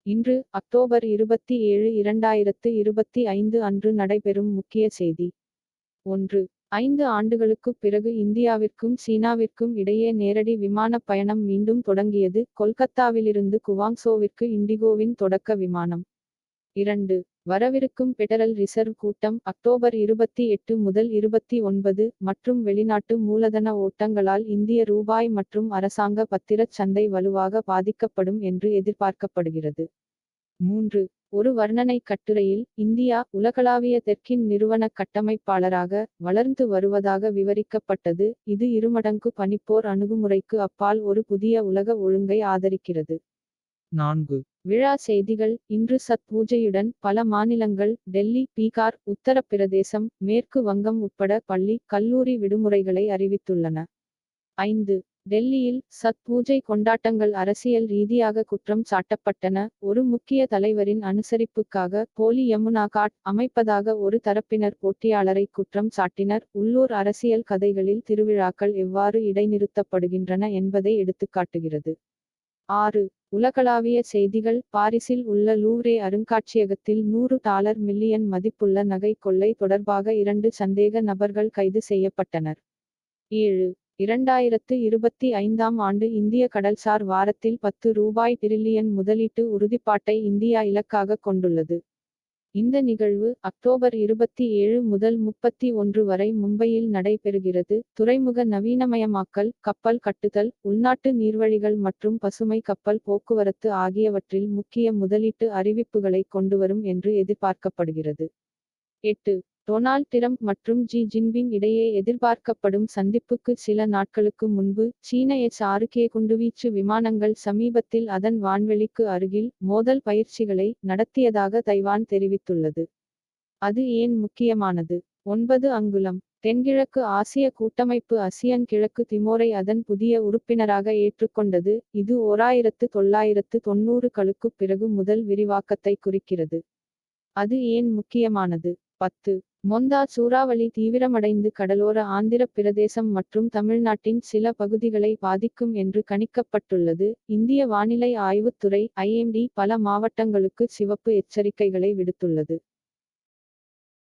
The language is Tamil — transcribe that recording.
இன்று அக்டோபர் 27 2025 அன்று நடைபெறும் முக்கிய செய்தி. 1. 5 ஆண்டுகளுக்குப் பிறகு இந்தியாவிற்கும் சீனாவிற்கும் இடையே நேரடி விமானப் பயணம் மீண்டும் தொடங்கியது. கொல்கத்தாவிலிருந்து குவாங்சோவிற்கு இண்டிகோவின் தொடக்க விமானம். 2. வரவிருக்கும் பெடரல் ரிசர்வ் கூட்டம் அக்டோபர் 28 முதல் 29 மற்றும் வெளிநாட்டு மூலதன ஓட்டங்களால் இந்திய ரூபாய் மற்றும் அரசாங்க பத்திரச் சந்தை வலுவாக பாதிக்கப்படும் என்று எதிர்பார்க்கப்படுகிறது. 3. ஒரு வர்ணனை கட்டுரையில் இந்தியா உலகளாவிய தெற்கின் நிறுவன கட்டமைப்பாளராக வளர்ந்து வருவதாக விவரிக்கப்பட்டது. இது இருமடங்கு பனிப்போர் அணுகுமுறைக்கு அப்பால் ஒரு புதிய உலக ஒழுங்கை ஆதரிக்கிறது. 4. விழா செய்திகள் இன்று சத் பூஜையுடன் பல மாநிலங்கள் டெல்லி, பீகார், உத்தரப்பிரதேசம், மேற்கு வங்கம் உட்பட பள்ளி, கல்லூரி விடுமுறைகளை அறிவித்துள்ளன. 5. டெல்லியில் சத் பூஜை கொண்டாட்டங்கள் அரசியல் ரீதியாக குற்றம் சாட்டப்பட்டன. ஒரு முக்கிய தலைவரின் அனுசரிப்புக்காக போலி யமுனா காட் அமைப்பதாக ஒரு தரப்பினர் போட்டியாளரை குற்றம் சாட்டினர். உள்ளூர் அரசியல் கதைகளில் திருவிழாக்கள் எவ்வாறு இடைநிறுத்தப்படுகின்றன என்பதை எடுத்துக்காட்டுகிறது. 6. உலகளாவிய செய்திகள் பாரிஸில் உள்ள லூவ்ரே அருங்காட்சியகத்தில் $100 மில்லியன் மதிப்புள்ள நகை கொள்ளை தொடர்பாக 2 சந்தேக நபர்கள் கைது செய்யப்பட்டனர். 7. 2025ஆம் ஆண்டு இந்திய கடல்சார் வாரத்தில் ₹10 டிரில்லியன் முதலீட்டு உறுதிப்பாட்டை இந்தியா இலக்காக கொண்டுள்ளது. இந்த நிகழ்வு அக்டோபர் 27 முதல் 31 வரை மும்பையில் நடைபெறுகிறது. துறைமுக நவீனமயமாக்கல், கப்பல் கட்டுதல், உள்நாட்டு நீர்வழிகள் மற்றும் பசுமை கப்பல் போக்குவரத்து ஆகியவற்றில் முக்கிய முதலீட்டு அறிவிப்புகளை கொண்டுவரும் என்று எதிர்பார்க்கப்படுகிறது. 8. டொனால்ட் டிரம்ப் மற்றும் ஜி ஜின்பிங் இடையே எதிர்பார்க்கப்படும் சந்திப்புக்கு சில நாட்களுக்கு முன்பு சீன எச்-6கே குண்டுவீச்சு விமானங்கள் சமீபத்தில் அதன் வான்வெளிக்கு அருகில் மோதல் பயிற்சிகளை நடத்தியதாக தைவான் தெரிவித்துள்ளது. அது ஏன் முக்கியமானது? 9 அங்குலம் தென்கிழக்கு ஆசிய கூட்டமைப்பு ஆசியான் கிழக்கு திமோரை அதன் புதிய உறுப்பினராக ஏற்றுக்கொண்டது. இது 1990களுக்குப் பிறகு முதல் விரிவாக்கத்தை குறிக்கிறது. அது ஏன் முக்கியமானது? 10. மொந்தா சூறாவளி தீவிரமடைந்து கடலோர ஆந்திரப் பிரதேசம் மற்றும் தமிழ்நாட்டின் சில பகுதிகளை பாதிக்கும் என்று கணிக்கப்பட்டுள்ளது. இந்திய வானிலை ஆய்வுத்துறை (IMD) பல மாவட்டங்களுக்கு சிவப்பு எச்சரிக்கைகளை விடுத்துள்ளது.